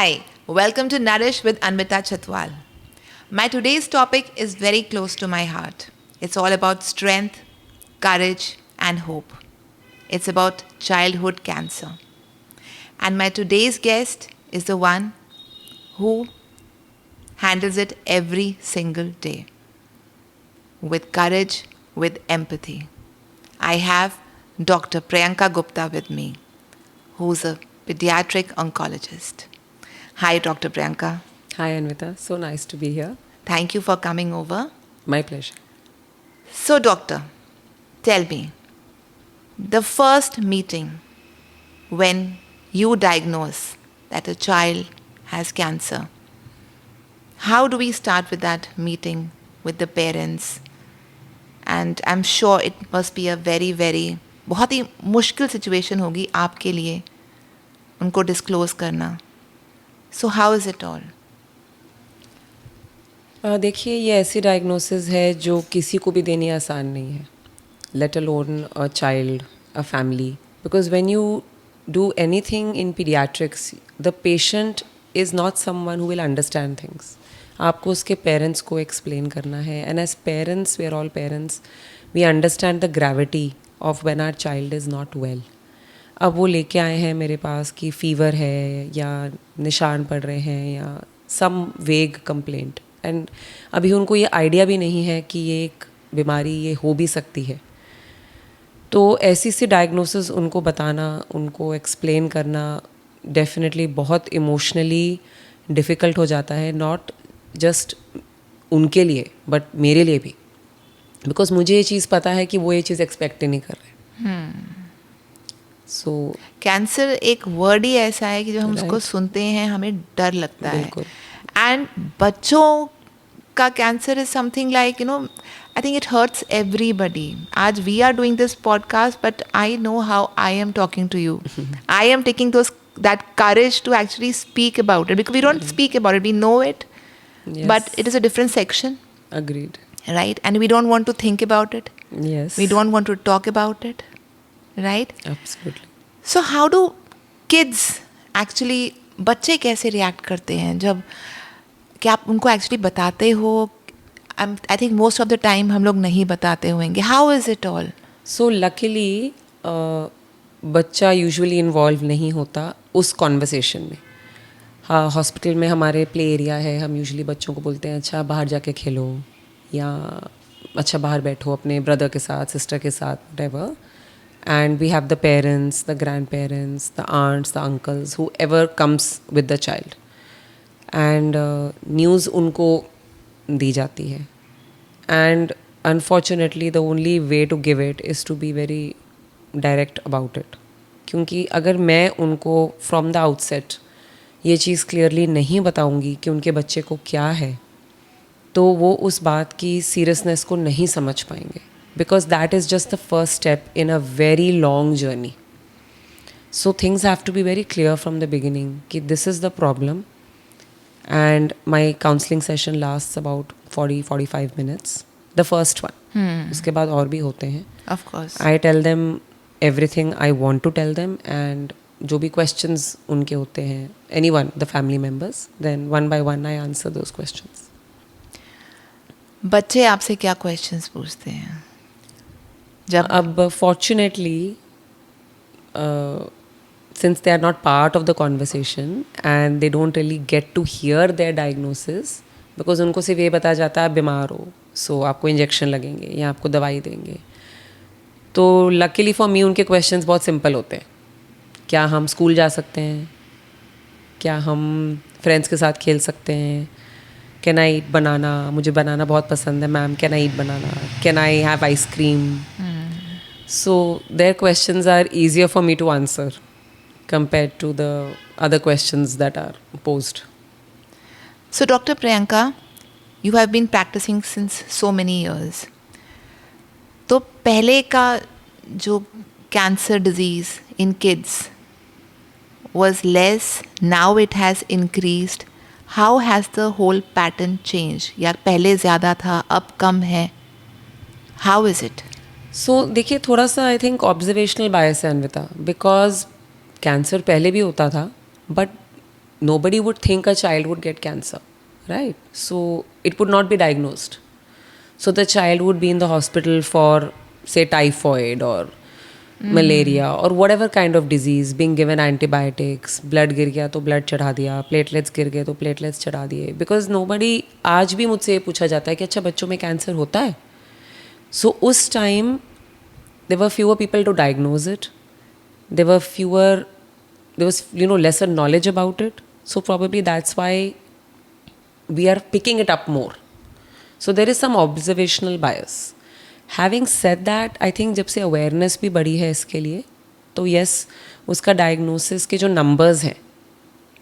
Hi, welcome to Nourish with Anvita Chatwal. My today's topic is very close to my heart. It's all about strength, courage, and hope. It's about childhood cancer. And my today's guest is the one who handles it every single day with courage, with empathy. I have Dr. Priyanka Gupta with me, who's a pediatric oncologist. Hi, Dr. Priyanka. Hi Anvita, so nice to be here. Thank you for coming over. My pleasure. So, doctor, tell me, the first meeting when you diagnose that a child has cancer, how do we start with that meeting with the parents? And I'm sure it must be a very बहुत ही मुश्किल situation होगी आपके लिए उनको disclose करना. So how is it all? देखिए ये ऐसी डायग्नोसिस है जो किसी को भी देनी आसान नहीं है, let alone a child, a family, because when you do anything in paediatrics the patient is not someone who will understand things. आपको उसके पेरेंट्स को एक्सप्लेन करना है, and as parents we are all parents, we understand the gravity of when our child is not well. अब वो लेके आए हैं मेरे पास कि फ़ीवर है या निशान पड़ रहे हैं या सम वेग कंप्लेंट, एंड अभी उनको ये आइडिया भी नहीं है कि ये एक बीमारी ये हो भी सकती है. तो ऐसी सी डायग्नोसिस उनको बताना, उनको एक्सप्लेन करना डेफिनेटली बहुत इमोशनली डिफ़िकल्ट हो जाता है, नॉट जस्ट उनके लिए बट मेरे लिए भी, बिकॉज मुझे ये चीज़ पता है कि वो ये चीज़ एक्सपेक्ट ही नहीं कर रहे. सो कैंसर एक वर्ड ही ऐसा है कि जब हम उसको सुनते हैं हमें डर लगता है. एंड बच्चों का cancer is something like I think it hurts everybody. आज we are doing this podcast but I know how I am talking to you. I am taking that courage to actually speak about it, because we don't speak about it, we know it. Yes. But it is a different section. Agreed. Right? And we don't want to think about it. Yes. We don't want to talk about it. Right? Absolutely. So how do kids actually, बच्चे कैसे react करते हैं जब, क्या आप उनको actually बताते हो? I think most of the time हम लोग नहीं बताते होंगे. How is it all? So luckily बच्चा यूजुअली इन्वॉल्व नहीं होता उस कॉन्वर्सेशन में. हाँ, हॉस्पिटल में हमारे प्ले एरिया है, हम यूजुअली बच्चों को बोलते हैं अच्छा बाहर जाके खेलो, या अच्छा बाहर बैठो अपने ब्रदर के साथ, सिस्टर के साथ, whatever. And we have the parents, the grandparents, the aunts, the uncles, whoever comes with the child. And news उनको दी जाती है. And unfortunately the only way to give it is to be very direct about it. क्योंकि अगर मैं उनको from the outset ये चीज़ clearly नहीं बताऊँगी कि उनके बच्चे को क्या है, तो वो उस बात की seriousness को नहीं समझ पाएंगे. Because that is just the first step in a very long journey. So things have to be very clear from the beginning कि this is the problem, and my counseling session lasts about 40-45 minutes. The first one. उसके बाद और भी होते हैं. Of course. I tell them everything I want to tell them, and जो भी questions उनके होते हैं, anyone, the family members, then one by one I answer those questions. बच्चे आपसे क्या questions पूछते हैं? अब fortunately since they are not part of the conversation and they don't really get to hear their diagnosis, because उनको सिर्फ ये बताया जाता है आप बीमार हो, सो आपको इंजेक्शन लगेंगे या आपको दवाई देंगे. तो लकीली फॉर मी उनके क्वेश्चंस बहुत सिंपल होते हैं. क्या हम स्कूल जा सकते हैं? क्या हम फ्रेंड्स के साथ खेल सकते हैं? कैन आई ईट बनाना? मुझे बनाना बहुत पसंद है ma'am, can I eat banana? Can I have ice cream? So their questions are easier for me to answer compared to the other questions that are posed. So Dr. Priyanka, you have been practicing since so many years. तो पहले का जो cancer disease in kids was less, now it has increased. How has the whole pattern changed? या पहले ज़्यादा था, अब कम है? How is it? सो देखिए थोड़ा सा आई थिंक ऑब्जर्वेशनल बायस है अनविता, बिकॉज कैंसर पहले भी होता था but nobody would think a child would get cancer, right? So it would not be diagnosed. So the child would be in the hospital for, say, typhoid or malaria or whatever kind of disease, being given antibiotics. Blood गिर गया तो blood चढ़ा दिया, platelets गिर गए तो platelets चढ़ा दिए. Because nobody, आज भी मुझसे ये पूछा जाता है कि अच्छा बच्चों में कैंसर होता है. So उस time there were fewer people to diagnose it. There was lesser knowledge about it. So probably that's why we are picking it up more. So there is some observational bias. Having said that, I think जब से awareness भी बढ़ी है इसके लिए, तो yes, उसका diagnosis के जो numbers हैं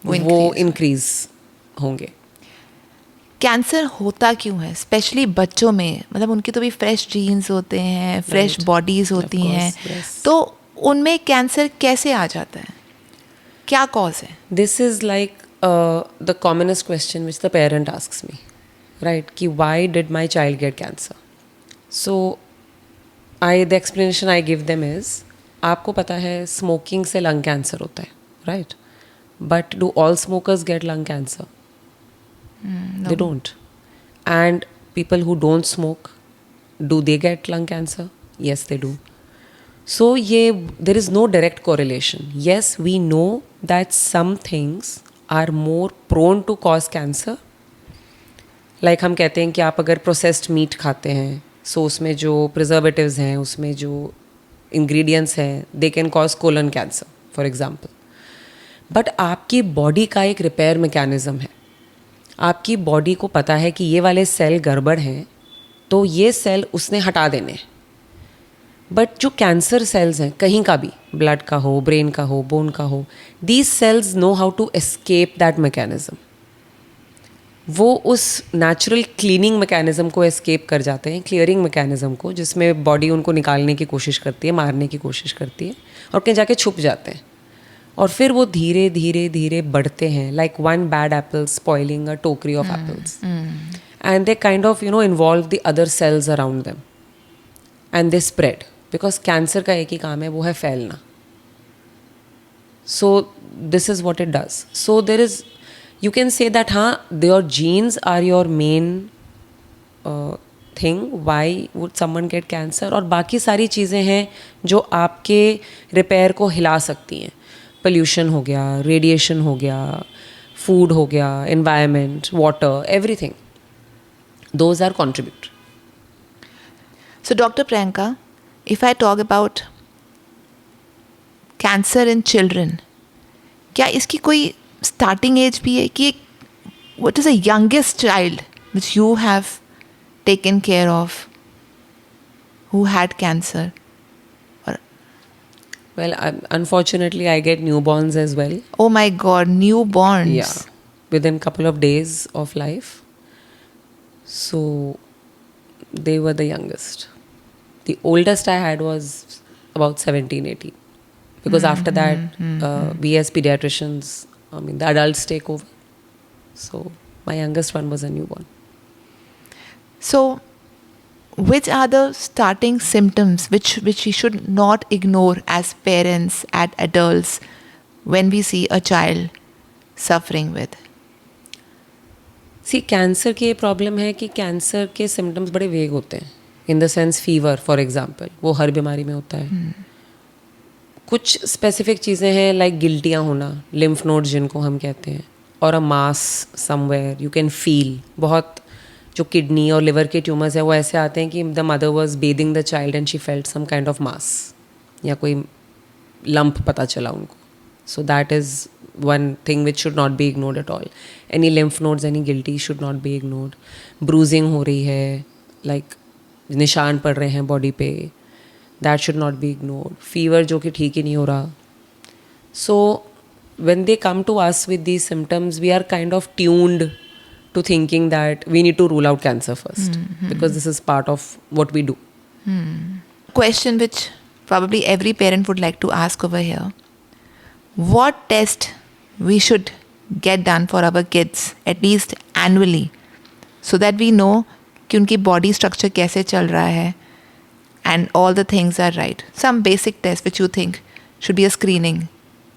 वो increase होंगे. कैंसर होता क्यों है, स्पेशली बच्चों में? मतलब उनके तो भी फ्रेश जीन्स होते हैं, फ्रेश बॉडीज होती हैं, तो उनमें कैंसर कैसे आ जाता है? क्या कॉज है? This is like the commonest question which the parent asks me, right? कि why did my child get cancer? So the explanation I give them is, आपको पता है smoking से lung cancer होता है, right? But do all smokers get lung cancer? No. They don't. And people who don't smoke, do they get lung cancer? Yes, they do. So there is no direct correlation. Yes, we know that some things are more prone to cause cancer. Like हम कहते हैं कि आप अगर processed meat खाते हैं, so उसमें जो preservatives हैं, उसमें जो ingredients हैं, they can cause colon cancer, for example. But आपकी body का एक repair mechanism है. आपकी बॉडी को पता है कि ये वाले सेल गड़बड़ हैं, तो ये सेल उसने हटा देने हैं. बट जो कैंसर सेल्स हैं, कहीं का भी, ब्लड का हो, ब्रेन का हो, बोन का हो, these cells know how to escape that mechanism. वो उस नेचुरल क्लीनिंग मैकेनिज्म को एस्केप कर जाते हैं, क्लियरिंग मैकेनिज्म को, जिसमें बॉडी उनको निकालने की कोशिश करती है, मारने की कोशिश करती है, और कहीं जाके छुप जाते हैं. और फिर वो धीरे धीरे धीरे बढ़ते हैं, like one bad apple spoiling a टोकरी of apples, and they kind of involve the other cells around them, and they spread. Because cancer का एक ही काम है, वो है फैलना. So this is what it does. So there is, you can say that हाँ, your genes are your main thing, why would someone get cancer, और बाकी सारी चीज़ें हैं जो आपके रिपेयर को हिला सकती हैं. पोल्यूशन हो गया, रेडिएशन हो गया, फूड हो गया, environment, water, everything, those are contribute. So Dr. Priyanka, if I talk about cancer in children, क्या इसकी कोई starting age भी है कि what is the youngest child which you have taken care of who had cancer? Well, unfortunately, I get newborns as well. Oh my God, newborns. Yeah, within couple of days of life. So they were the youngest. The oldest I had was about 17, 18. Because after that, we as pediatricians, the adults take over. So my youngest one was a newborn. So which are the starting symptoms which we should not ignore as parents, as adults, when we see a child suffering with? See, cancer की ये problem है कि cancer के symptoms बड़े वेग होते हैं. In the sense fever for example, वो हर बीमारी में होता है. कुछ स्पेसिफिक चीज़ें हैं, लाइक गिल्टियाँ होना, लिम्फ नोड्स जिनको हम कहते हैं, और अ मास समवेयर यू कैन फील. बहुत जो किडनी और लिवर के ट्यूमर्स है वो ऐसे आते हैं कि the mother was bathing the child and she felt some kind of mass, या कोई लंप पता चला उनको. So that is one thing which should not be ignored at all. Any lymph nodes, any गिल्टी should not be ignored. Bruising हो रही है, like निशान पड़ रहे हैं बॉडी पे, that should not be ignored. Fever जो कि ठीक ही नहीं हो रहा. सो when they come to us with these symptoms, we are kind of tuned to thinking that we need to rule out cancer first, because this is part of what we do. Question which probably every parent would like to ask over here: what test we should get done for our kids at least annually, so that we know कि उनकी body structure कैसे चल रहा है and all the things are right. Some basic tests which you think should be a screening.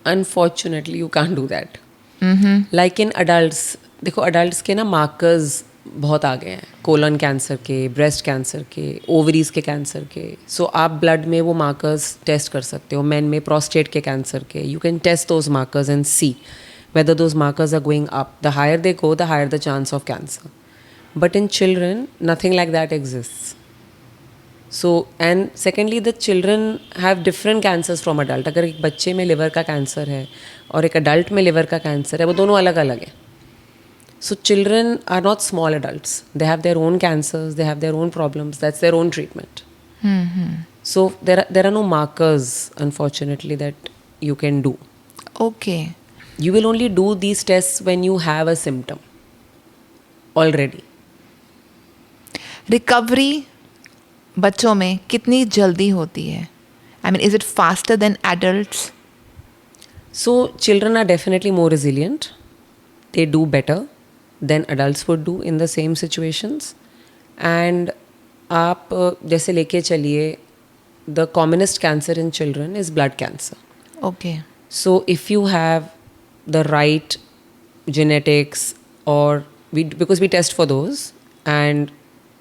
Unfortunately, you can't do that. Like in adults, देखो adults के ना markers बहुत आ गए हैं, कोलन कैंसर के, ब्रेस्ट कैंसर के, ओवरीज के cancer के. सो आप ब्लड में वो मार्कर्स टेस्ट कर सकते हो. मेन में प्रोस्टेट के कैंसर के, you can test those markers and see whether those markers are going up. The higher they go, the higher the chance of cancer. But in children, nothing like that exists. So, and secondly, the children have different cancers from adult. अगर एक बच्चे में liver का cancer है और एक adult में liver का कैंसर है, वो दोनों अलग अलग हैं. So children are not small adults. They have their own cancers, they have their own problems. That's their own treatment. So there are no markers, unfortunately, that you can do. Okay. You will only do these tests when you have a symptom already. Recovery बच्चों में कितनी जल्दी होती है? I mean, is it faster than adults? So children are definitely more resilient. They do better than adults would do in the same situations. And आप जैसे लेके चलिए, the commonest cancer in children is blood cancer. Okay. So if you have the right genetics, or because we test for those, and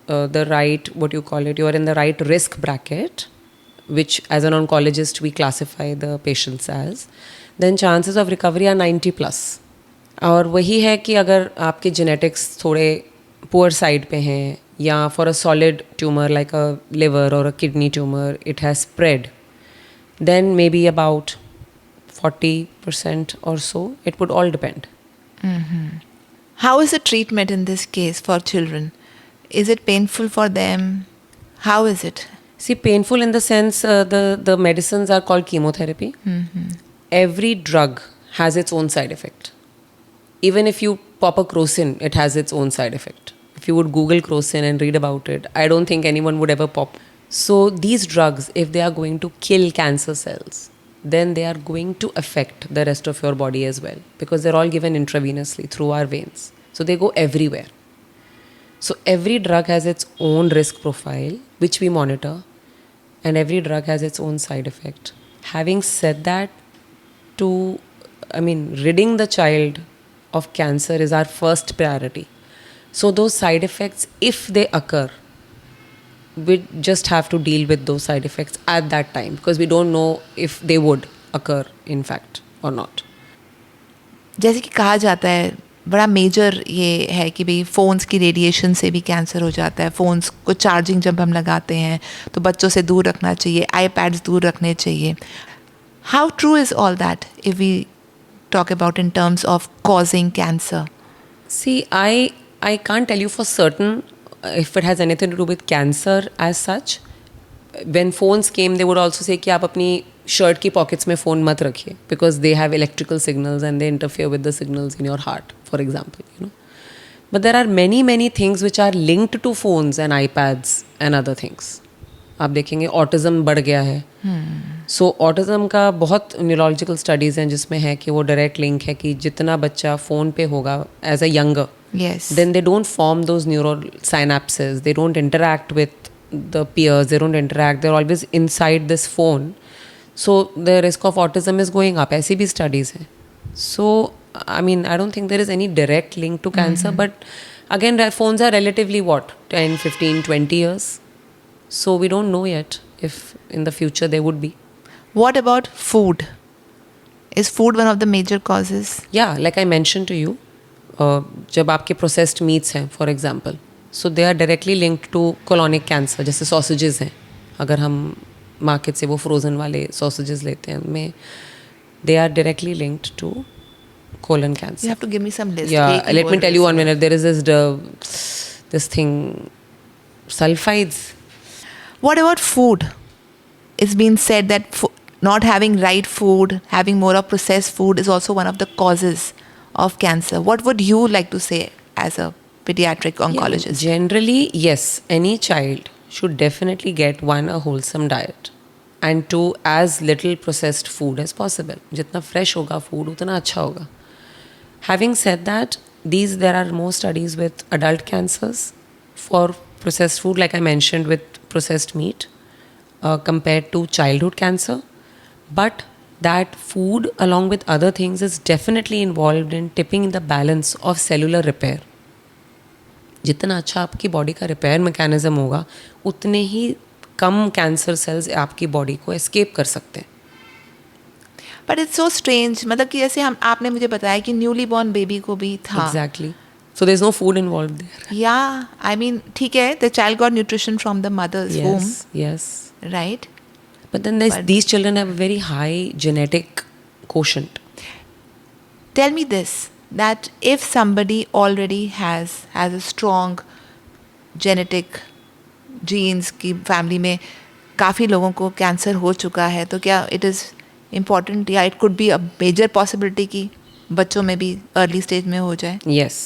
the right, what you call it, you are in the right risk bracket, which as an oncologist we classify the patients as, then chances of recovery are 90 plus. और वही है कि अगर आपके genetics थोड़े poor side पे हैं, या for a solid tumor like a liver or a kidney tumor, it has spread, then maybe about 40% or so. It would all depend. How is the treatment in this case for children? Is it painful for them? How is it? See, painful in the sense the medicines are called chemotherapy. Every drug has its own side effect. Even if you pop a crocin, it has its own side effect. If you would Google crocin and read about it, I don't think anyone would ever pop. So these drugs, if they are going to kill cancer cells, then they are going to affect the rest of your body as well, because they're all given intravenously through our veins. So they go everywhere. So every drug has its own risk profile, which we monitor, and every drug has its own side effect. Having said that, ridding the child of cancer is our first priority. So those side effects, if they occur, we just have to deal with those side effects at that time, because we don't know if they would occur in fact or not. जैसे कि कहा जाता है, बड़ा major ये है कि भाई फ़ोन्स की रेडिएशन से भी कैंसर हो जाता है. फ़ोन्स को चार्जिंग जब हम लगाते हैं तो बच्चों से दूर रखना चाहिए, आईपैड्स दूर रखने चाहिए. How true is all that if we talk about in terms of causing cancer? See, I can't tell you for certain if it has anything to do with cancer as such. When phones came, they would also say कि आप अपनी shirt की pockets में phone मत रखिए, because they have electrical signals and they interfere with the signals in your heart, for example, you know. But there are many things which are linked to phones and iPads and other things. आप देखेंगे autism बढ़ गया है. So autism का बहुत neurological studies हैं जिसमें है कि वो direct link है कि जितना बच्चा phone पे होगा as a younger, Yes. then they don't form those neural synapses. They don't interact with the peers. They don't interact. They're always inside this phone. So the risk of autism is going up. ऐसी भी studies हैं. So, I don't think there is any direct link to cancer. But again, phones are relatively 10, 15, 20 years. So we don't know yet if in the future there would be. What about food? Is food one of the major causes? Yeah, like I mentioned to you, जब आपके processed meats हैं for example, so they are directly linked to colonic cancer. जैसे sausages हैं, अगर हम market से वो frozen वाले सॉसेजेस लेते हैं, उनमें they are directly linked to colon cancer. You have to give me some list. Yeah, let me tell you 1 minute. There is this thing, sulfides. What about food? It's been said that not having right food, having more of processed food is also one of the causes of cancer. What would you like to say as a pediatric oncologist? Yeah, generally, yes, any child should definitely get a wholesome diet and to as little processed food as possible. जितना fresh होगा food, उतना अच्छा होगा. Having said that, there are more studies with adult cancers for processed food, like I mentioned with processed meat, compared to childhood cancer. But that food along with other things is definitely involved in tipping the balance of cellular repair. जितना अच्छा आपकी body का repair mechanism होगा उतने ही कम cancer cells आपकी body को escape कर सकते हैं. बट इट्स सो स्ट्रेंज, मतलब कि जैसे हम आपने मुझे बताया कि न्यूली बॉर्न बेबी को भी था. Exactly. So there is no food involved there. या आई मीन ठीक है, the child got nutrition from the mother's home, yes. Right? But then these children have a very high genetic quotient. Tell me this, that if somebody already has a strong genetic genes की family में काफ़ी लोगों को cancer हो चुका है, तो क्या it is important या it could be a major possibility कि बच्चों में भी early stage में हो जाए? Yes,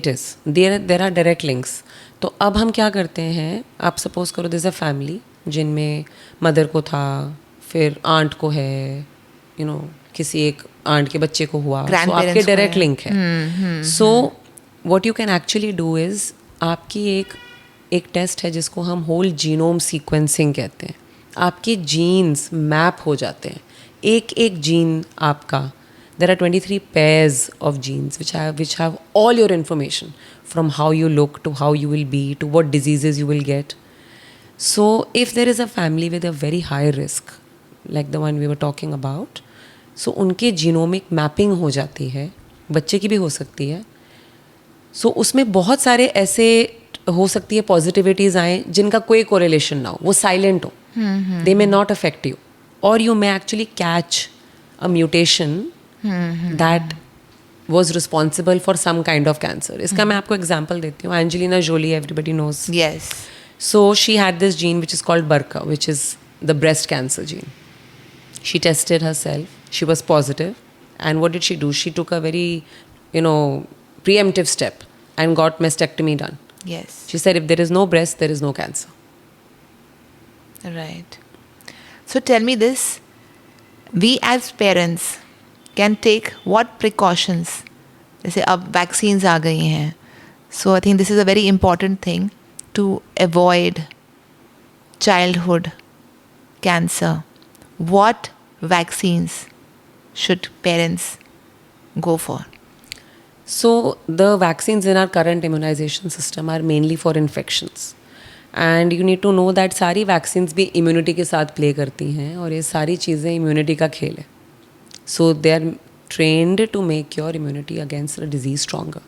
it is. There are direct links. तो अब हम क्या करते हैं, आप सपोज करो there's a family जिनमें मदर को था, फिर आंट को है, किसी एक आंट के बच्चे को हुआ, सो आपके डायरेक्ट लिंक है. So what you can actually do is, आपकी एक टेस्ट है जिसको हम होल जीनोम सीक्वेंसिंग कहते हैं. आपके जीन्स मैप हो जाते हैं, एक जीन आपका. There are 23 pairs of genes which have all your information, from how you look to how you will be to what diseases you will get. So if there is a family with a very high risk, like the one we were talking about, so उनके genomic mapping हो जाती है, बच्चे की भी हो सकती है. सो उसमें बहुत सारे ऐसे हो सकती है पॉजिटिविटीज़ आए जिनका कोई कोरिलेशन ना हो, वो साइलेंट हो, दे मे नॉट अफेक्ट यू, और you may actually catch a mutation that was responsible for some kind of cancer. इसका मैं आपको एग्जाम्पल देती हूँ. Angelina Jolie, everybody knows. Yes. So she had this gene which is called BRCA, which is the breast cancer gene. She tested herself. She was positive. And what did she do? She took a very, preemptive step and got mastectomy done. Yes. She said if there is no breast, there is no cancer. Right. So tell me this. We as parents can take what precautions? जैसे अब vaccines आ गई हैं. So I think this is a very important thing to avoid childhood cancer. What vaccines should parents go for? So the vaccines in our current immunization system are mainly for infections. And you need to know that सारी vaccines भी immunity के साथ play करती हैं, और ये सारी चीज़ें immunity का खेल है. So they are trained to make your immunity against a disease stronger.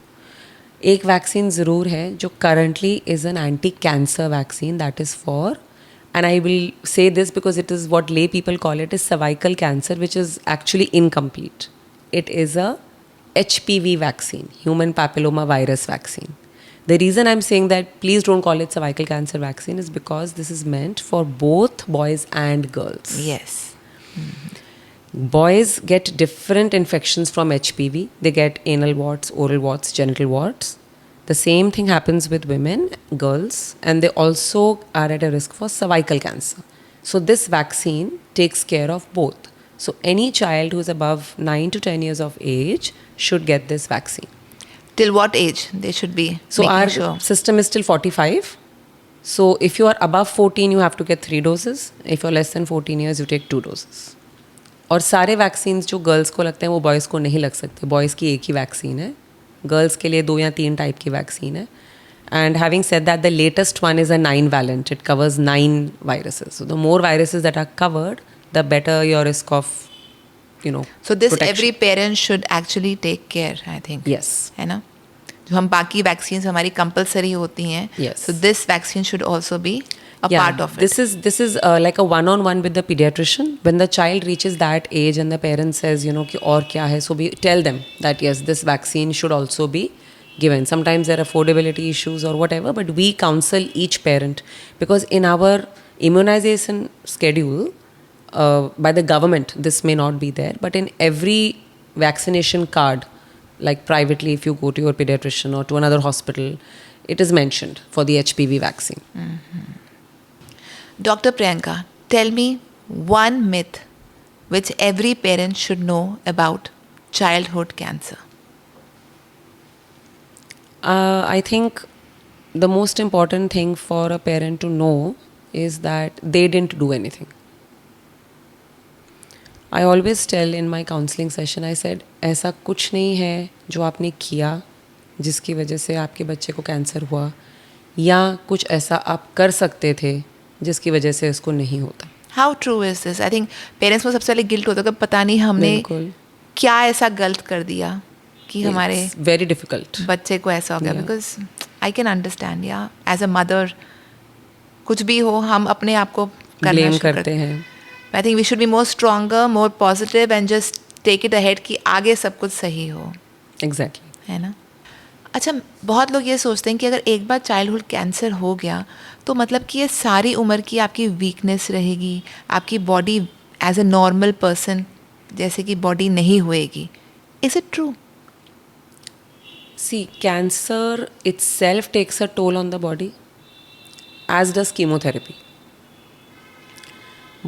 एक वैक्सीन ज़रूर है जो currently is an anti cancer vaccine that is for, and I will say this because it is what lay people call it is cervical cancer, which is actually incomplete. It is a HPV vaccine, human papilloma virus vaccine. The reason I'm saying that please don't call it cervical cancer vaccine is because this is meant for both boys and girls. Yes. Boys get different infections from HPV. They get anal warts, oral warts, genital warts. The same thing happens with women, girls, and they also are at a risk for cervical cancer. So this vaccine takes care of both. So any child who is above 9 to 10 years of age should get this vaccine. Till what age they should be So making our sure? system is till 45. So if you are above 14, you have to get 3 doses. If you're less than 14 years, you take 2 doses. और सारे vaccines जो girls को लगते हैं वो boys को नहीं लग सकते. बॉयज़ की एक ही वैक्सीन है, गर्ल्स के लिए 2 या 3 टाइप की वैक्सीन है. And having said that the latest one is a 9 valent. It covers 9 viruses. So the more viruses that are covered, the better your risk of, So this protection. every parent should actually take care, I think. Yes. है ना? जो हम बाकी vaccines हमारी compulsory होती हैं. Yes. So this vaccine should also be a part of it. This is like a one-on-one with the pediatrician. When the child reaches that age and the parent says, कि और क्या है, so we tell them that yes, this vaccine should also be given. Sometimes there are affordability issues or whatever, but we counsel each parent because in our immunization schedule by the government, this may not be there, but in every vaccination card, like privately, if you go to your pediatrician or to another hospital, it is mentioned for the HPV vaccine. Dr. Priyanka, tell me one myth which every parent should know about childhood cancer. I think the most important thing for a parent to know is that they didn't do anything. I always tell in my counselling session, I said ऐसा कुछ नहीं है जो आपने किया जिसकी वजह से आपके बच्चे को कैंसर हुआ, या कुछ ऐसा आप कर सकते थे जिसकी वजह से इसको नहीं होता. How true is this? I think parents को सबसे पहले गिल्ट होता है कि पता नहीं हमने बिल्कुल. क्या ऐसा गलत कर दिया कि हमारे वेरी डिफिकल्ट. बच्चे को ऐसा हो गया. Yeah. Because I can understand, या एज अ मदर कुछ भी हो हम अपने आप को ब्लेम करते हैं. I think we should be more stronger, more positive and just take it ahead कि आगे सब कुछ सही हो. एग्जैक्टली. है ना. अच्छा, बहुत लोग ये सोचते हैं कि अगर एक बार चाइल्डहुड कैंसर हो गया तो मतलब कि ये सारी उम्र की आपकी वीकनेस रहेगी, आपकी body as a normal person जैसे कि बॉडी नहीं होएगी. Is it true? See, cancer itself takes a toll on the body, as does chemotherapy.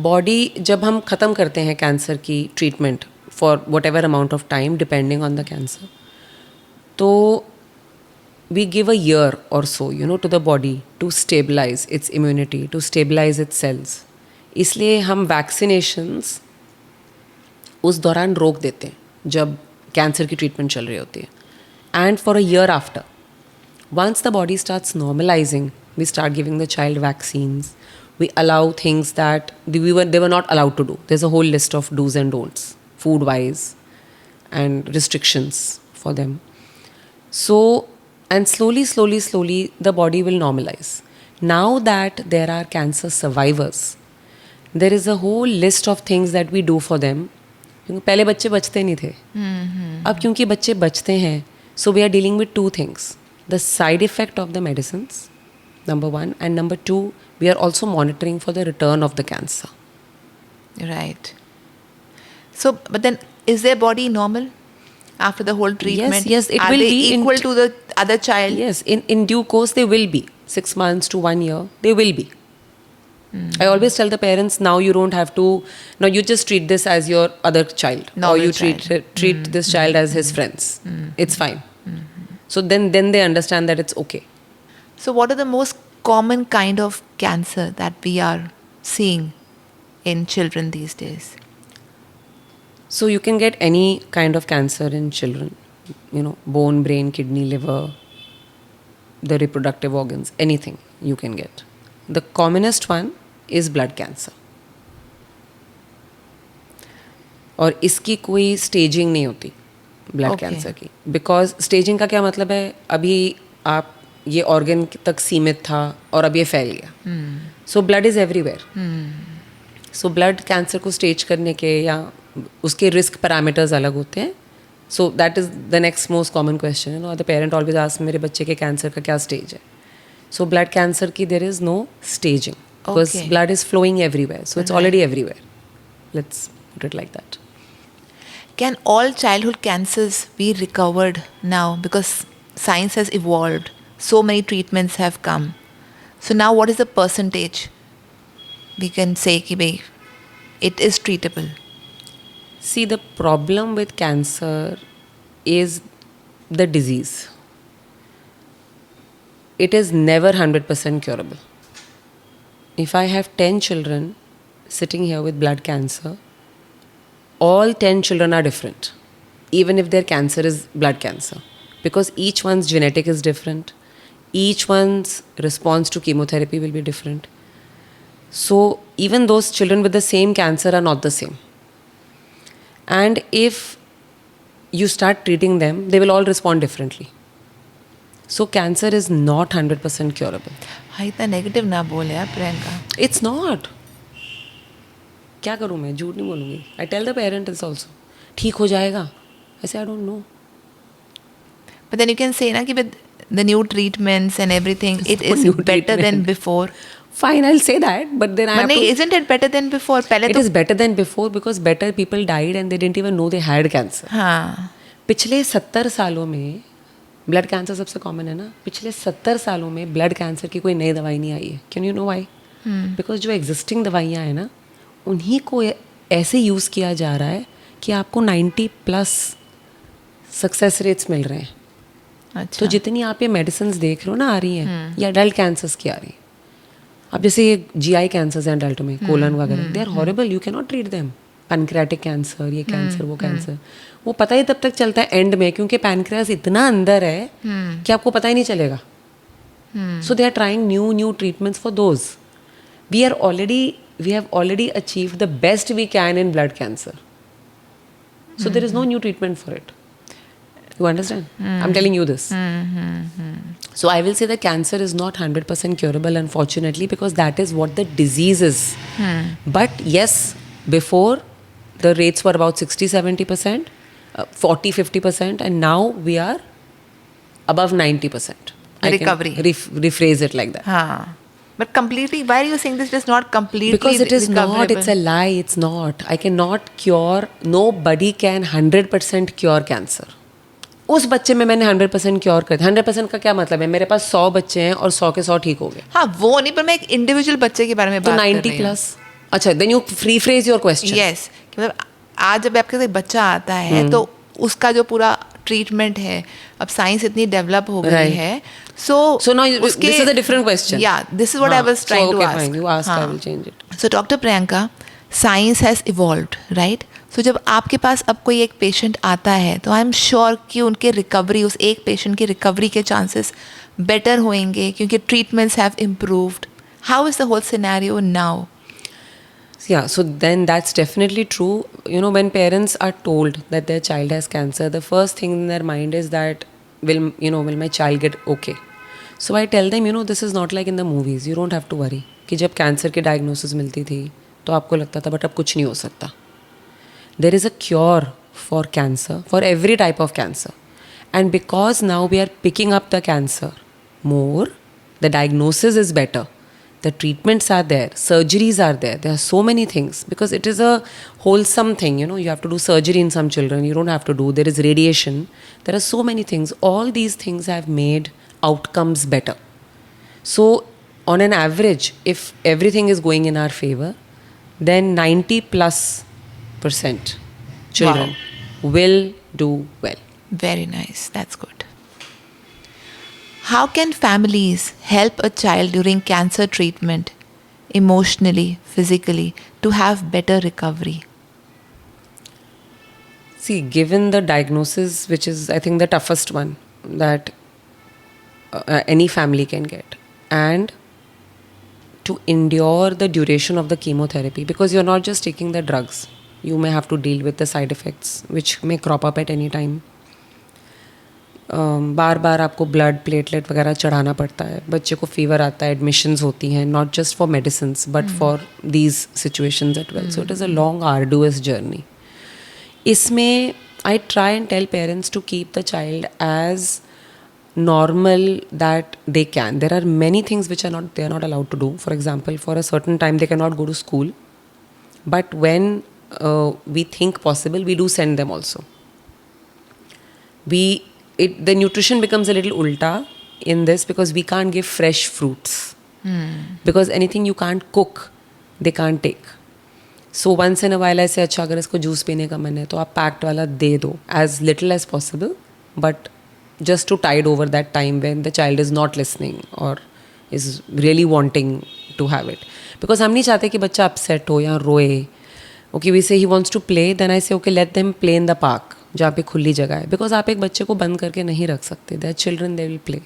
Body जब हम ख़त्म करते हैं कैंसर की treatment for what ever amount of time depending on the cancer, तो we give a year or so, to the body to stabilize its immunity, to stabilize its cells. इसलिए हम vaccinations उस दौरान रोक देते हैं जब कैंसर की ट्रीटमेंट चल रही होती है. And for a year after, once the body starts normalizing, we start giving the child vaccines. We allow things that they were not allowed to do. There's a whole list of do's and don'ts, food-wise, and restrictions for them. So, and slowly, the body will normalize. Now that there are cancer survivors, there is a whole list of things that we do for them. क्योंकि पहले बच्चे बचते नहीं थे. अब क्योंकि बच्चे बचते हैं, so we are dealing with two things: the side effect of the medicines, number one, and number two, we are also monitoring for the return of the cancer. Right. So, but then is their body normal after the whole treatment? Yes, it Are will they be equal to the other child? Yes, in due course they will be. 6 months to 1 year, they will be. I always tell the parents, now you don't have to, now you just treat this as your other child, or Normal you child. treat this child as his friends. It's fine. So then they understand that it's okay. So, what are the most common kind of cancer that we are seeing in children these days? So you can get any kind of cancer in children, bone, brain, kidney, liver, the reproductive organs, anything you can get. The commonest one is blood cancer. और इसकी कोई staging नहीं होती blood Okay. Cancer की. Because staging का क्या मतलब है, अभी आप ये ऑर्गन तक सीमित था और अब ये फैल गया. So blood is everywhere. So blood cancer को स्टेज करने के या उसके रिस्क पैरामीटर्स अलग होते हैं. So that is the next most common question. The parent always ask मेरे बच्चे के कैंसर का क्या स्टेज है. सो ब्लड कैंसर की there is no staging because Okay. Blood is flowing everywhere. So it's already everywhere. Let's put it like that. Can all childhood cancers be recovered now? Because science has evolved. So many treatments have come. So now what is the percentage we can say ki bhai, it is treatable? See, the problem with cancer is the disease. It is never 100% curable. If I have 10 children sitting here with blood cancer, all 10 children are different, even if their cancer is blood cancer, because each one's genetic is different, each one's response to chemotherapy will be different. So even those children with the same cancer are not the same. And if you start treating them, they will all respond differently. So cancer is not 100% curable. हाँ, इतना negative ना बोल यार Priyanka. It's not. क्या करूँ मैं, झूठ नहीं बोलूँगी. I tell the parents also, ठीक हो जाएगा. ऐसे I don't know. But then you can say na ki with the new treatments and everything, it There's is no new better than treatment. before. Fine, I'll say that, but then I But have नहीं, to. isn't it better than before? पहले It तो is better than before because better people died and they didn't even know they had cancer. हाँ. पिछले 70 सालों में blood cancer सबसे common है ना. पिछले 70 सालों में ब्लड कैंसर की कोई नई दवाई नहीं आई है. Can you know why? Because जो एग्जिस्टिंग दवाइयाँ हैं ना, उन्हीं को ऐसे यूज़ किया जा रहा है कि आपको 90+ सक्सेस रेट्स मिल रहे हैं. अच्छा. तो जितनी आप ये मेडिसिन देख रहे हो ना आ रही हैं, या अडल्ट कैंसर्स की आ रही हैं. अब जैसे ये GI कैंसर्स हैं अडल्ट में, कोलन वगैरह, they are horrible, you can not treat them. Pancreatic cancer, ये कैंसर, वो कैंसर, वो पता ही तब तक चलता है एंड में, क्योंकि पैनक्रियास इतना अंदर है कि आपको पता ही नहीं चलेगा. So they are trying new treatments for those. we have already achieved the best we can in blood cancer. So there is no new treatment for it. You understand? I'm telling you this. So I will say that cancer is not 100% curable, unfortunately, because that is what the disease is. But yes, before the rates were about 60-70%, 40-50%, and now we are above 90%. Recovery. I can rephrase it like that. हाँ. But completely, why are you saying this is not completely Because it is not, recoverable? it's a lie, it's not. I cannot cure, nobody can 100% cure cancer. उस बच्चे में मैंने 100% cure कर दिया. 100% का क्या मतलब है? मेरे पास 100 बच्चे हैं और 100 के 100 ठीक हो गए. हाँ, वो नहीं, पर मैं एक इंडिविजुअल बच्चे के बारे में तो बात कर 90 रही हूँ. प्लस. अच्छा, then you rephrase your question. Yes, मतलब आज जब आपके साथ बच्चा आता है तो उसका जो पूरा ट्रीटमेंट है, अब साइंस इतनी डेवलप हो गई Right. है. So now this is a different question. Yeah, this is what I was trying to okay, ask. fine. You ask, I will change it. So Dr. Priyanka, science has evolved, right? So जब आपके पास अब कोई एक patient आता है तो I am sure कि उनके रिकवरी, उस एक पेशेंट की रिकवरी के चांसेस बेटर होंगे क्योंकि treatments have improved. How is the whole scenario now? Yeah, so then that's definitely true. You know, when parents are told that their child has cancer, the first thing in their mind is that, will my child get okay? So I tell them, this is not like in the movies. You don't have to worry. कि जब cancer की diagnosis मिलती थी तो आपको लगता था but अब कुछ नहीं हो सकता. There is a cure for cancer, for every type of cancer. And because now we are picking up the cancer more, the diagnosis is better. The treatments are there, surgeries are there. There are so many things because it is a wholesome thing. You have to do surgery in some children. You don't have to do. There is radiation. There are so many things. All these things have made outcomes better. So on an average, if everything is going in our favor, then 90+% children will do well. Very nice. That's good. How can families help a child during cancer treatment, emotionally, physically, to have better recovery? See, given the diagnosis, which is, I think, the toughest one that any family can get, and to endure the duration of the chemotherapy, because you're not just taking the drugs, you may have to deal with the side effects, which may crop up at any time. बार बार आपको blood platelet वगैरह चढ़ाना पड़ता है. बच्चे को fever आता है, admissions होती हैं, not just for medicines but for these situations as well. So it is a long arduous journey. इसमें I try and tell parents to keep the child as normal that they can. There are many things which they are not allowed to do. For example, for a certain time they cannot go to school. But when we think possible, we do send them also. The nutrition becomes a little ulta in this because we can't give fresh fruits. Because anything you can't cook, they can't take. So once in a while I say, अच्छा अगर इसको juice पीने का मन है तो आप packed वाला दे दो as little as possible, but just to tide over that time when the child is not listening or is really wanting to have it. Because हम नहीं चाहते कि बच्चा upset हो या रोए. Okay, we say he wants to play, then I say okay, let them play in the park जहाँ पे खुली जगह है. Because आप एक बच्चे को बंद करके नहीं रख सकते. They are children, they will play.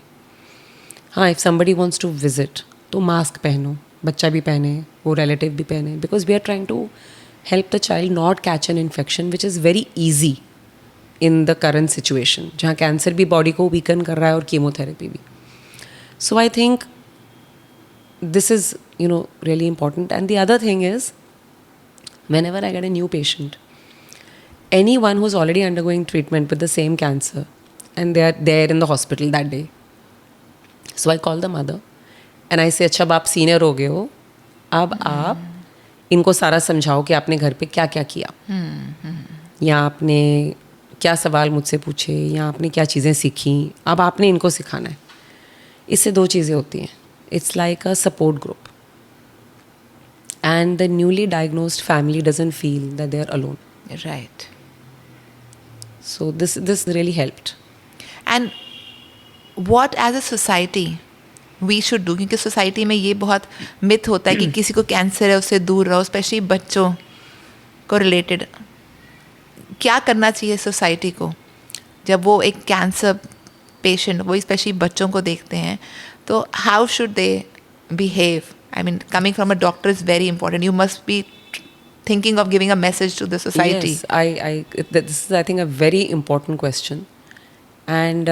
हाँ, if somebody wants to visit तो मास्क पहनो, बच्चा भी पहने, वो relative भी पहने. Because we are trying to help the child not catch an infection which is very easy in the current situation, जहाँ कैंसर भी बॉडी को वीकन कर रहा है और कीमोथेरेपी भी. So I think this is, really important. And the other thing is, whenever I get a new patient, anyone who's already undergoing treatment with the same cancer and they are there in the hospital that day, so I call the mother and I say, अच्छा अब आप senior हो गए हो, अब आप इनको सारा समझाओ कि आपने घर पे क्या क्या किया, या आपने क्या सवाल मुझसे पूछे, या आपने क्या चीज़ें सीखी, अब आपने इनको सिखाना है. इससे दो चीज़ें होती हैं. It's like a support group and the newly diagnosed family doesn't feel that they are alone. Right. So this really helped. And what as a society we should do, क्योंकि सोसाइटी में ये बहुत मिथ होता है कि किसी को cancer है उससे दूर रहो, स्पेशली बच्चों को रिलेटेड क्या करना चाहिए सोसाइटी को जब वो एक कैंसर पेशेंट, वो स्पेशली बच्चों को देखते हैं, तो how should they behave? I mean coming from a doctor is very important. You must be thinking of giving a message to the society. Yes, this is, I think, a very important question. And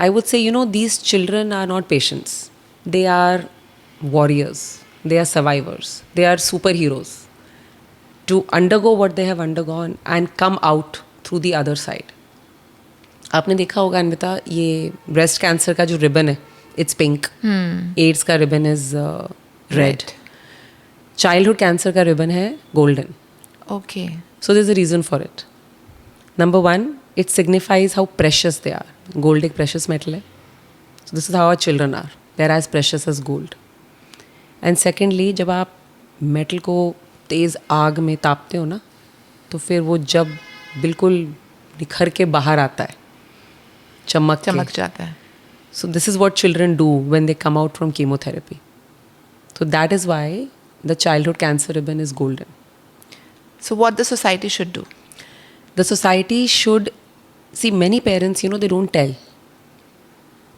I would say, these children are not patients. They are warriors. They are survivors. They are superheroes. To undergo what they have undergone and come out through the other side. आपने देखा होगा अन्विता, ये breast cancer का जो ribbon है, it's pink. Ads का ribbon is red. Childhood cancer का ribbon है golden. Okay. So there's a reason for it. Number one, it signifies how precious they are. Gold एक precious metal है. So this is how our children are. They're as precious as gold. And secondly, जब आप metal को तेज़ आग में तापते हो ना, तो फिर वो जब बिल्कुल निखर के बाहर आता है, चमक जाता है. So this is what children do when they come out from chemotherapy. So that is why the childhood cancer ribbon is golden. So what the society should do? The society should see, many parents, they don't tell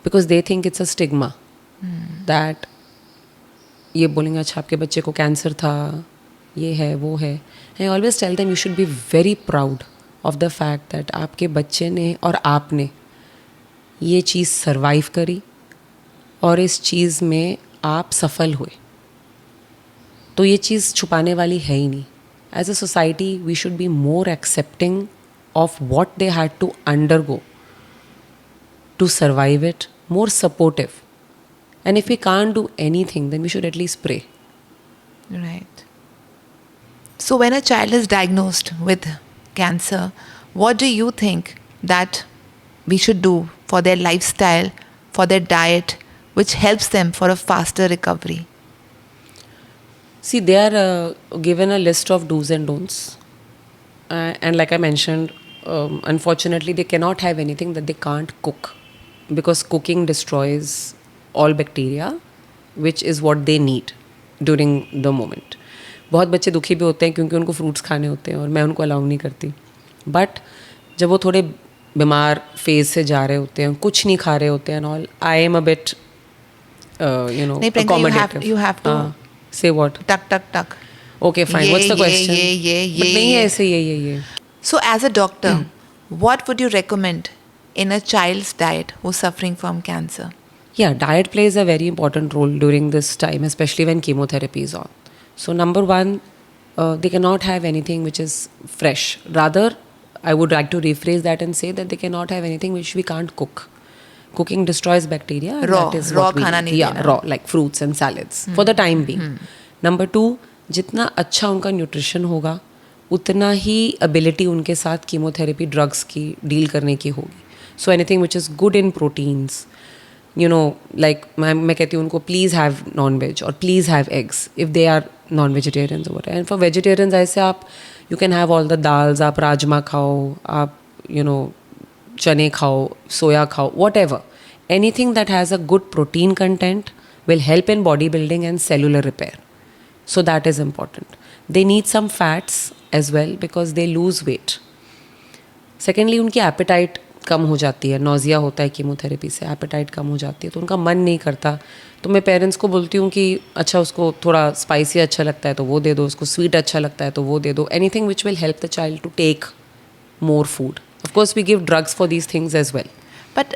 because they think it's a stigma that ये बोलेंगे अच्छा आपके बच्चे को cancer था, ये है वो है. I always tell them you should be very proud of the fact that आपके बच्चे ने और आपने ये चीज़ सर्वाइव करी और इस चीज़ में आप सफल हुए. तो ये चीज़ छुपाने वाली है ही नहीं. As a society, we should be more accepting of what they had to undergo to survive it, more supportive. And if we can't do anything, then we should at least pray. Right. So when a child is diagnosed with cancer, what do you think that we should do for their lifestyle, for their diet, which helps them for a faster recovery? See, they are given a list of do's and don'ts. And like I mentioned, unfortunately, they cannot have anything that they can't cook. Because cooking destroys all bacteria, which is what they need during the moment. बहुत बच्चे दुखी भी होते हैं क्योंकि उनको fruits खाने होते हैं और मैं उनको अलाउ नहीं करती. बट जब वो थोड़े बीमार फेज से जा रहे होते हैं, कुछ नहीं खा रहे होते हैं, all I am a bit accommodative. You have to say what? Tuck. Okay, fine. What's the question? But नहीं है ऐसे ये. So as a doctor, what would you recommend in a child's diet who's suffering from cancer? Yeah, diet plays a very important role during this time, especially when chemotherapy is on. So number one, they cannot have anything which is fresh. Rather, I would like to rephrase that and say that they cannot have anything which we can't cook. Cooking destroys bacteria. And raw that is raw what we खाना need. नहीं Yeah, देना. raw, like fruits and salads for the time being. Number two, जितना अच्छा उनका nutrition होगा उतना ही ability उनके साथ कीमोथेरेपी ड्रग्स की डील करने की होगी. So anything which is good in proteins, like मैं कहती हूँ उनको प्लीज़ हैव नॉन वेज और please have eggs if they are non vegetarians over. And for vegetarians ऐसे आप you can have all the dals, आप राजमा खाओ, आप चने खाओ, सोया खाओ, whatever. Anything that has a good protein content will help in bodybuilding and cellular repair. So that is important. They need some fats as well because they lose weight. Secondly, उनकी appetite कम हो जाती है. nausea होता है chemotherapy से, appetite कम हो जाती है, तो उनका मन नहीं करता. तो मैं पेरेंट्स को बोलती हूँ कि अच्छा उसको थोड़ा स्पाइसी अच्छा लगता है तो वो दे दो, उसको स्वीट अच्छा लगता है तो वो दे दो. Anything which will help the child to take more food. Of course, we give drugs for these things as well. But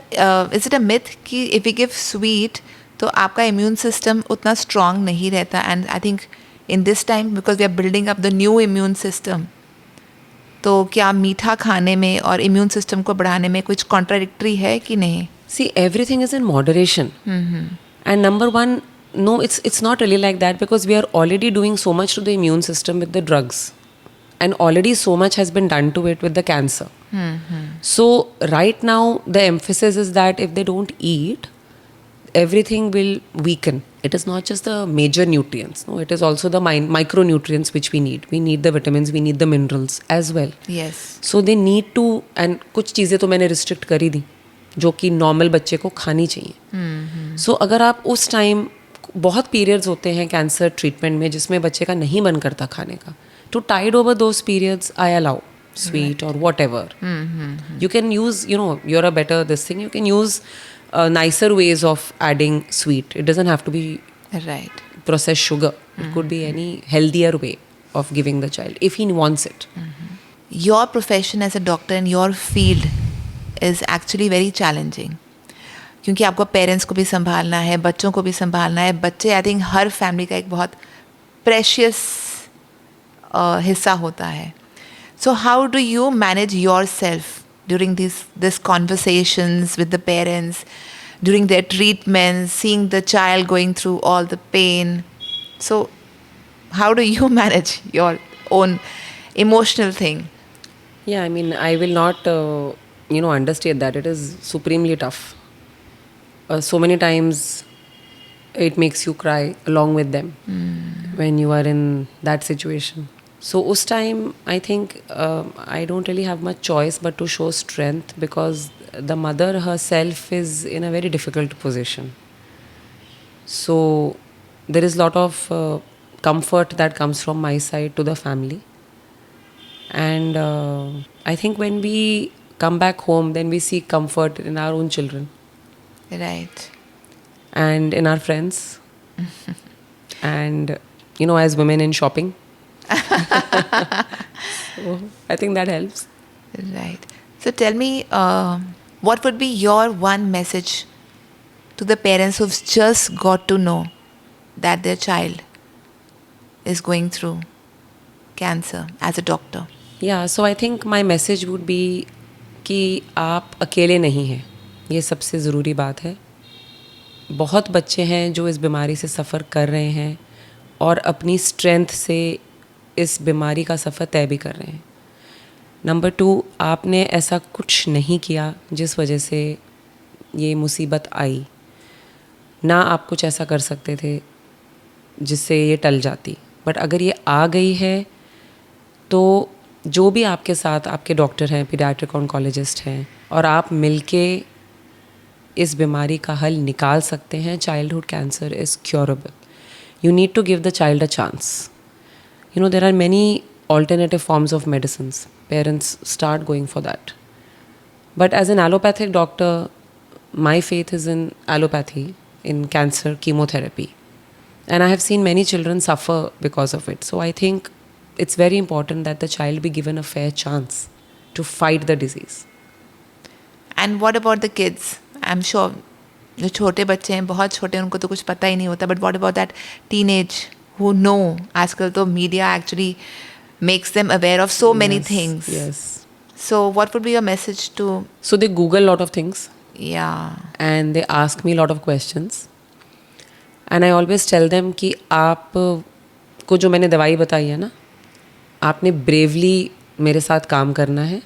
is it a myth कि if we give sweet तो आपका immune system उतना strong नहीं रहता? And I think in this time because we are building up the new immune system, तो क्या मीठा खाने में और immune system को बढ़ाने में कुछ contradictory है कि नहीं? See, everything is in moderation. And number one, no, it's not really like that because we are already doing so much to the immune system with the drugs. And already so much has been done to it with the cancer. So right now the emphasis is that if they don't eat, everything will weaken. It is not just the major nutrients. No, it is also the micronutrients which we need. We need the vitamins, we need the minerals as well. Yes. So they need to, and कुछ चीज़ें तो मैंने restrict करी दी जो कि normal बच्चे को खानी चाहिए. सो अगर आप उस टाइम, बहुत पीरियड्स होते हैं कैंसर ट्रीटमेंट में जिसमें बच्चे का नहीं मन करता खाने का, To tide over those periods, I allow sweet or whatever. You can use, you're a better this thing. You can use nicer ways of adding sweet. It doesn't have to be Right. processed sugar. It could be any healthier way of giving the child if he wants it. Your profession as a doctor in your field is actually very challenging, क्योंकि आपको parents को भी संभालना है, बच्चों को भी संभालना है. बच्चे आई थिंक हर फैमिली का एक बहुत प्रेशियस हिस्सा होता है. So how do you manage your self during this conversations with the parents, during their treatments, seeing the child going through all the pain? So how do you manage your own emotional thing? Yeah, I mean, I will not, understate that. It is supremely tough. So many times it makes you cry along with them when you are in that situation. So us time, I think I don't really have much choice but to show strength, because the mother herself is in a very difficult position. So there is a lot of comfort that comes from my side to the family. And I think when we come back home, then we seek comfort in our own children Right. and in our friends. And, as women in shopping. So I think that helps. Right. So tell me, what would be your one message to the parents who've just got to know that their child is going through cancer as a doctor? Yeah, so I think my message would be कि आप अकेले नहीं हैं. ये सबसे ज़रूरी बात है. बहुत बच्चे हैं जो इस बीमारी से सफ़र कर रहे हैं और अपनी स्ट्रेंथ से इस बीमारी का सफ़र तय भी कर रहे हैं. नंबर 2, आपने ऐसा कुछ नहीं किया जिस वजह से ये मुसीबत आई. ना आप कुछ ऐसा कर सकते थे जिससे ये टल जाती. बट अगर ये आ गई है तो जो भी आपके साथ आपके डॉक्टर हैं, पीडियाट्रिक ऑन्कोलॉजिस्ट हैं, और आप मिलके इस बीमारी का हल निकाल सकते हैं. Childhood cancer is curable. You need to give the child a chance. There are many alternative forms of medicines. Parents start going for that. But as an allopathic doctor, my faith is in allopathy, in cancer, chemotherapy. And I have seen many children suffer because of it. So I think it's very important that the child be given a fair chance to fight the disease. And what about the kids? I'm sure जो छोटे बच्चे हैं, बहुत छोटे, उनको तो कुछ पता ही नहीं होता. But what about that teenage who know? आजकल तो media actually makes them aware of so many things. Yes. So what would be your message to... So they Google a lot of things. Yeah. And they ask me a lot of questions. And I always tell them कि आप को जो मैंने दवाई बताई है ना, आपने ब्रेवली मेरे साथ काम करना है.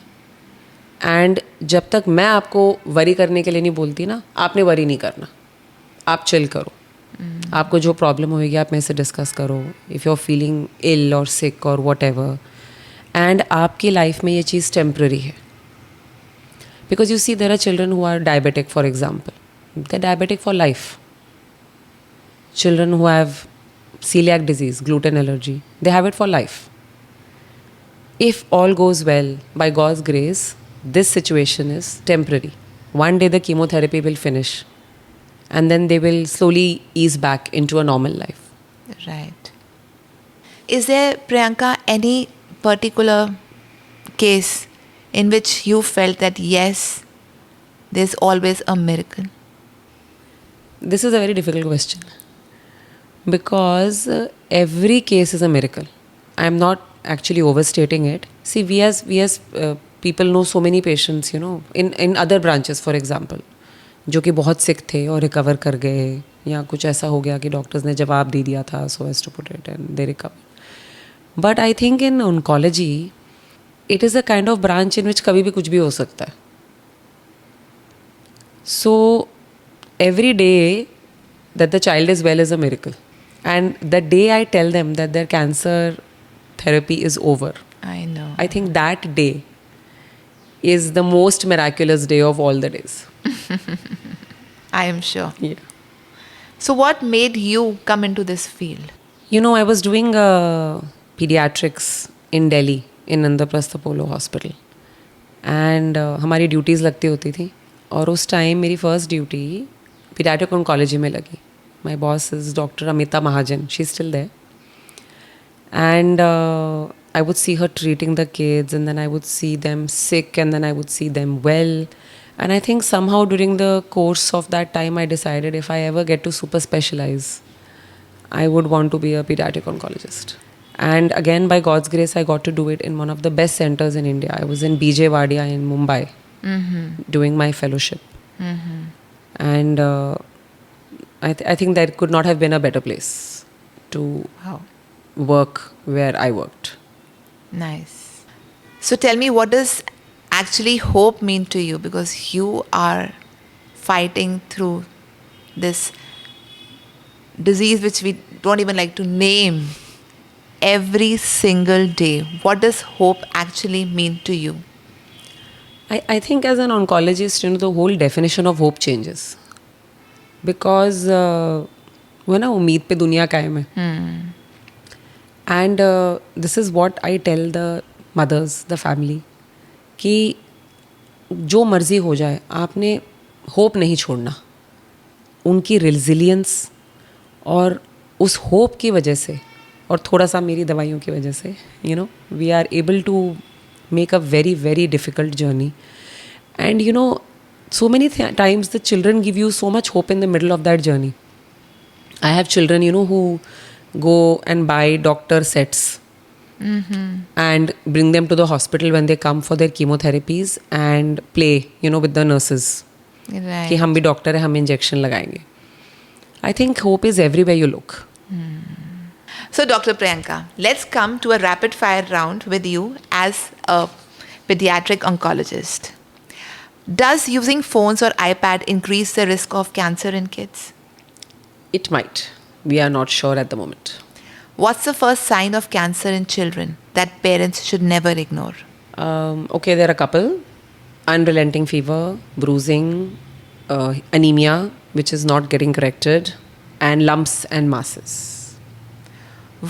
एंड जब तक मैं आपको वरी करने के लिए नहीं बोलती ना, आपने वरी नहीं करना. आप चिल करो. आपको जो प्रॉब्लम होगी आप मेरे से डिस्कस करो. If you are feeling ill और सिक और वट एवर. एंड आपकी लाइफ में ये चीज़ टेम्प्रेरी है. Because you see there are children who are diabetic, for example. They are diabetic for life. Children who have celiac disease, gluten allergy, they have it for life. If all goes well, by God's grace, this situation is temporary. One day the chemotherapy will finish and then they will slowly ease back into a normal life. Right. Is there, Priyanka, any particular case in which you felt that yes, there's always a miracle? This is a very difficult question. Because every case is a miracle. I am not actually overstating it. See, we as people know so many patients, in other branches, for example, जो कि बहुत sick थे और recover कर गए, या कुछ ऐसा हो गया कि doctors ने जवाब दे दिया था, so as to put it, and they recover. But I think in oncology, it is a kind of branch in which कभी भी कुछ भी हो सकता है. So every day that the child is well is a miracle. And the day I tell them that their cancer therapy is over, I know. I think that day is the most miraculous day of all the days. I am sure. Yeah. So what made you come into this field? I was doing pediatrics in Delhi, in Indraprastha Apollo Hospital. And हमारी duties लगती होती थी और उस time मेरी first duty paediatric oncology में लगी. My boss is doctor Amita Mahajan, she is still there. And I would see her treating the kids, and then I would see them sick, and then I would see them well. And I think somehow during the course of that time, I decided if I ever get to super specialize, I would want to be a pediatric oncologist. And again, by God's grace, I got to do it in one of the best centers in India. I was in BJ Wadia in Mumbai doing my fellowship. And I think there could not have been a better place to work where I worked. Nice. So tell me, what does actually hope mean to you? Because you are fighting through this disease which we don't even like to name every single day. What does hope actually mean to you? I think as an oncologist, the whole definition of hope changes. Because वो ना उम्मीद पे दुनिया कायम है. And this is what I tell the mothers, the family, कि जो मर्ज़ी हो जाए आपने होप नहीं छोड़ना. उनकी रेजिलियंस और उस होप की वजह से और थोड़ा सा मेरी दवाइयों की वजह से we are able to make a very very difficult journey. And so many times the children give you so much hope in the middle of that journey. I have children who go and buy doctor sets and bring them to the hospital when they come for their chemotherapies and play with the nurses. Right. कि हम भी doctor है, हम injection लगाएंगे. I think hope is everywhere you look. So Dr. Priyanka, let's come to a rapid fire round with you as a pediatric oncologist. Does using phones or iPad increase the risk of cancer in kids? It might. We are not sure at the moment. What's the first sign of cancer in children that parents should never ignore? Okay, there are a couple. Unrelenting fever, bruising, anemia, which is not getting corrected, and lumps and masses.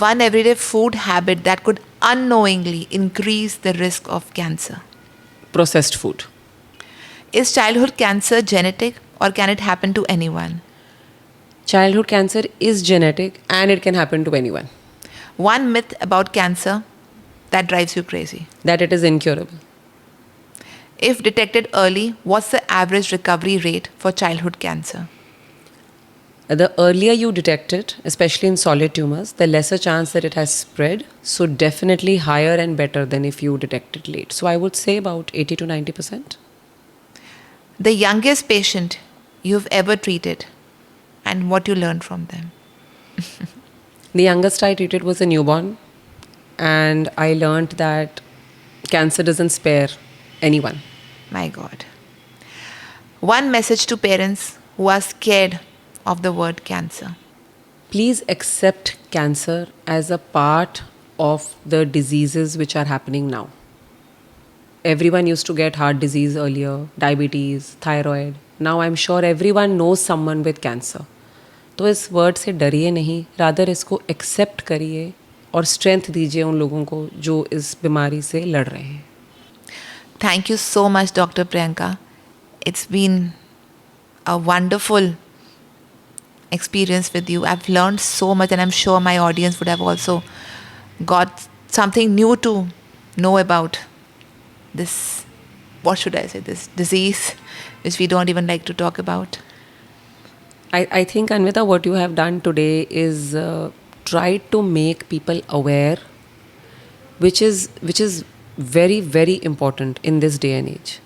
One everyday food habit that could unknowingly increase the risk of cancer. Processed food. Is childhood cancer genetic or can it happen to anyone? Childhood cancer is genetic and it can happen to anyone. One myth about cancer that drives you crazy. That it is incurable. If detected early, what's the average recovery rate for childhood cancer? The earlier you detect it, especially in solid tumors, the lesser chance that it has spread. So definitely higher and better than if you detect it late. So I would say about 80 to 90%. The youngest patient you've ever treated and what you learned from them? The youngest I treated was a newborn, and I learned that cancer doesn't spare anyone. My God. One message to parents who are scared of the word cancer. Please accept cancer as a part of the diseases which are happening now. Everyone used to get heart disease earlier, diabetes, thyroid. Now I'm sure everyone knows someone with cancer. तो इस word से डरिए नहीं, rather इसको accept करिए और strength दीजिए उन लोगों को जो इस बीमारी से लड़ रहे हैं. Thank you so much, Dr. Priyanka. It's been a wonderful experience with you. I've learned so much, and I'm sure my audience would have also got something new to know about this, what should I say, this disease which we don't even like to talk about. I think, Anvita, what you have done today is try to make people aware, which is very, very important in this day and age.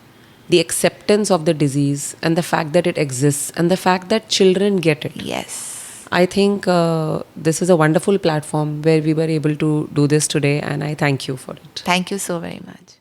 The acceptance of the disease and the fact that it exists and the fact that children get it. Yes. I think this is a wonderful platform where we were able to do this today, and I thank you for it. Thank you so very much.